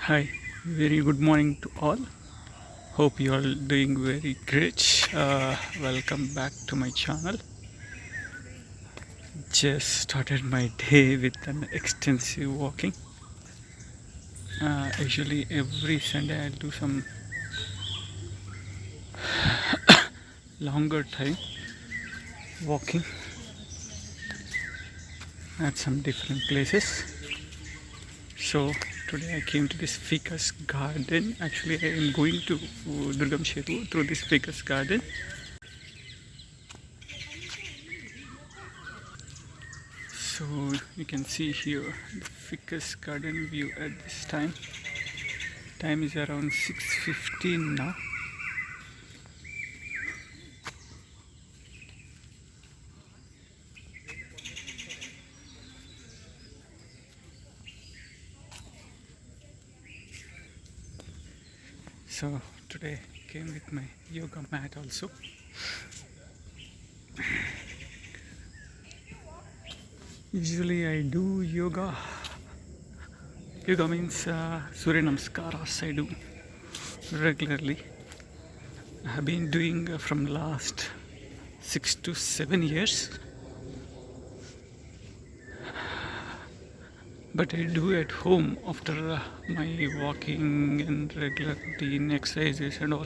Hi, very good morning to all. Hope you all doing very great. Welcome back to my channel. Just started my day with an extensive walking. Usually every Sunday I'll do some longer time walking at some different places. So today I came to this ficus garden. Actually, I am going to Durgam Cheruvu through this ficus garden. So you can see here the ficus garden view at this time. Time is around 6:15 now. So today came with my yoga mat also. Usually I do yoga. Yoga means Surya Namaskaras I do regularly. I have been doing from last 6 to 7 years. But I do at home after my walking and regular routine exercises and all.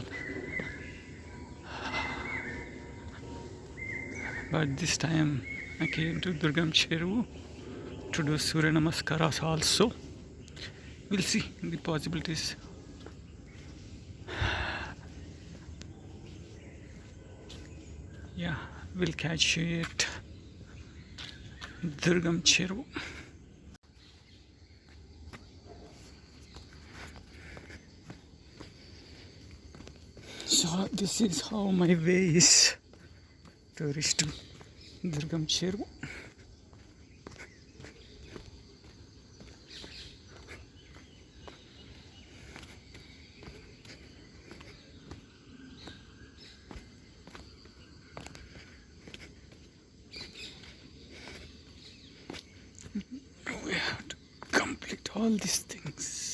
But this time I came to Durgam Cheruvu to do Surya Namaskaras also. We'll see the possibilities. Yeah, we'll catch you at Durgam Cheruvu. So this is how my way is to reach to Durgam Cheruvu. We have to complete all these things.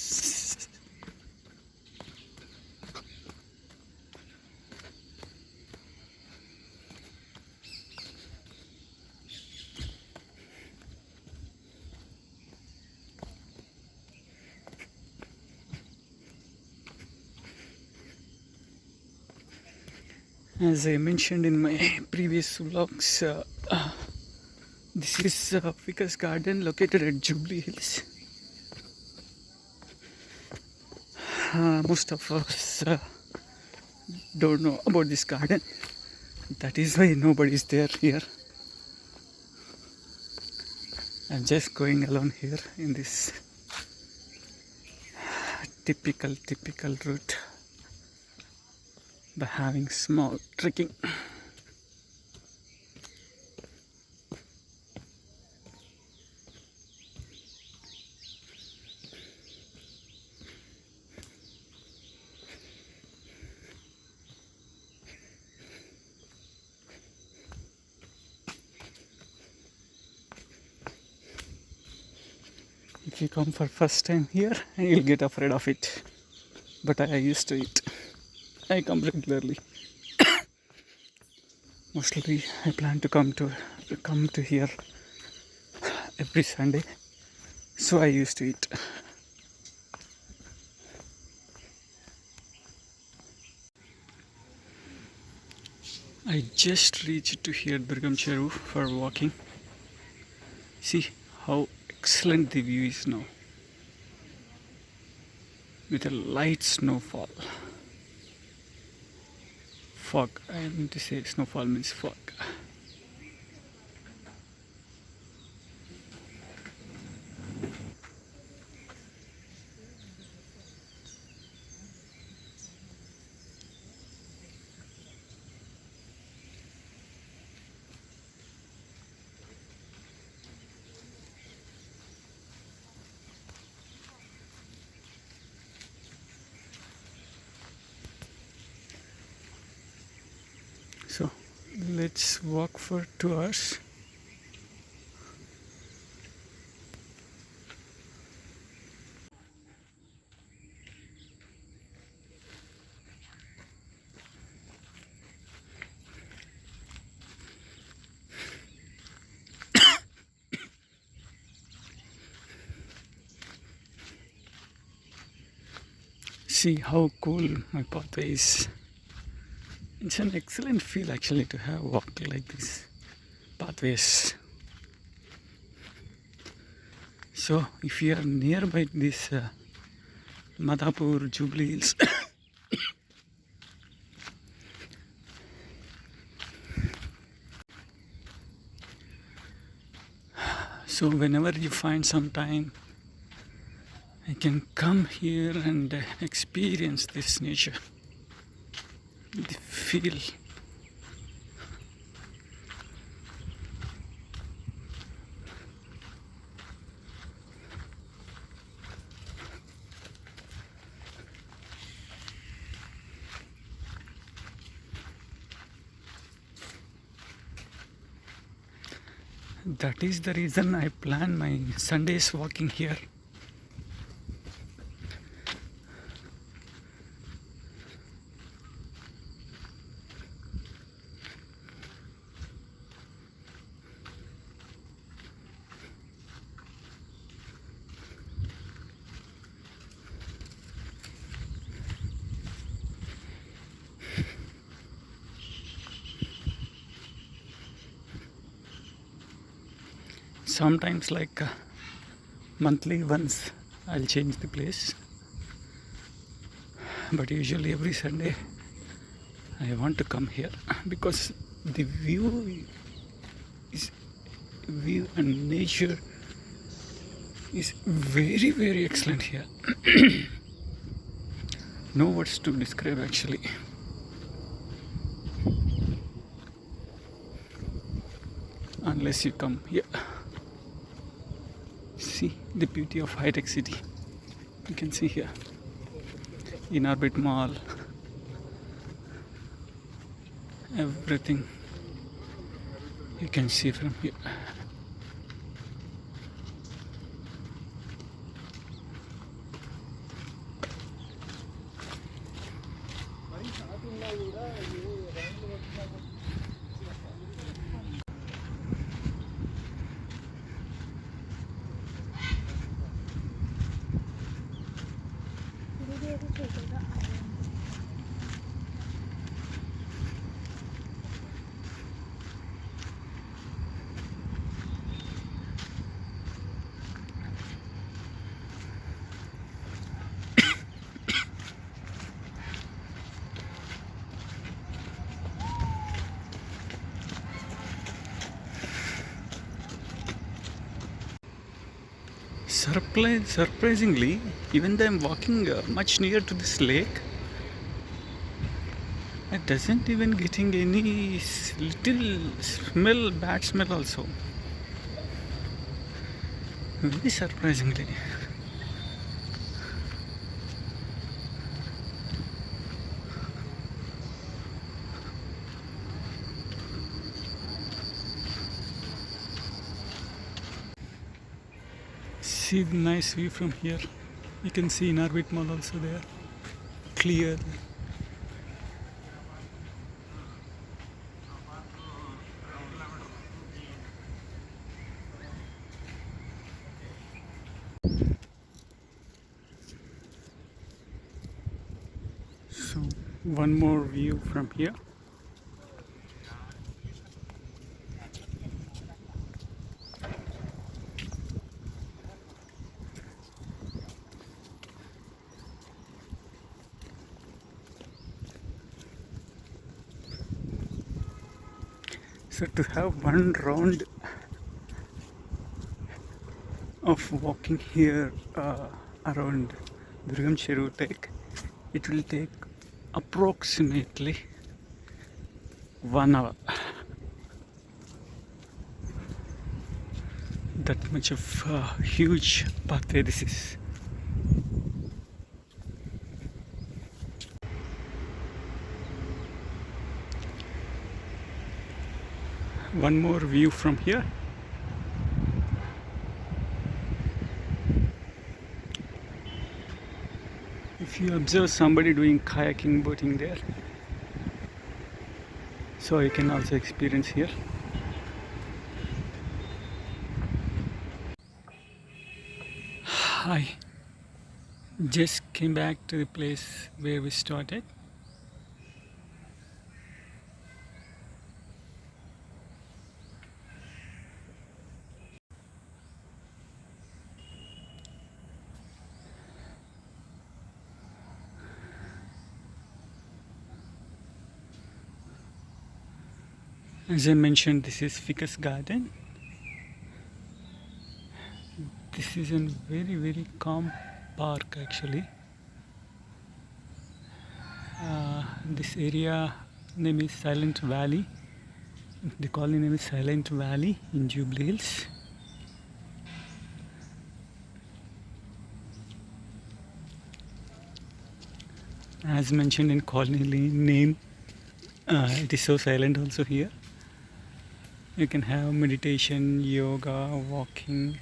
As I mentioned in my previous vlogs, this is Ficus Garden located at Jubilee Hills. Most of us don't know about this garden. That is why nobody is there here. I'm just going alone here in this typical route by having small trekking. If you come for first time here, you'll get afraid of it. But I used to it. I come regularly. Mostly I plan to come to here every Sunday. So I used to it. I just reached to here Durgam Cheruvu for walking. See how excellent the view is now. With a light snowfall. Fog, I mean to say snowfall means fog. So let's walk for 2 hours. See how cool my pathway is. It's an excellent feel actually to have walked like this pathways. So if you are nearby this Madhapur Jubilee Hills, so whenever you find some time, you can come here and experience this nature, the feel. That is the reason I plan my Sundays walking here. Sometimes like monthly once I'll change the place, but usually every Sunday I want to come here because the view and nature is very, very excellent here. No words to describe actually. Unless you come here. See the beauty of high-tech city. You can see here in Orbit Mall, everything you can see from here. Surprisingly, even though I'm walking much near to this lake, it doesn't even getting any little bad smell also. Very surprisingly. See the nice view from here. You can see in Orbit Mall also there. Clear. So one more view from here. So to have one round of walking here around Durgam Cheruvu Lake, it will take approximately 1 hour. That much of huge pathway this is. One more view from here. If you observe somebody doing kayaking, boating there, so you can also experience here. Hi, Just came back to the place where we started. As I mentioned, this is Ficus Garden. This is a very calm park actually. This area name is Silent Valley. The colony name is Silent Valley in Jubilee Hills. As mentioned in colony name, it is so silent also here. You can have meditation, yoga, walking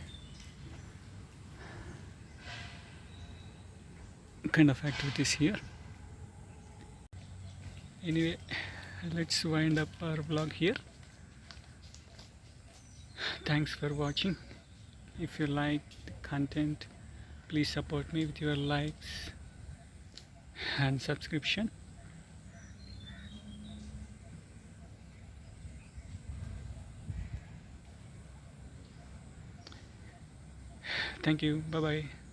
kind of activities here. Anyway, let's wind up our vlog here. Thanks for watching. If you like the content, please support me with your likes and subscription. Thank you. Bye bye.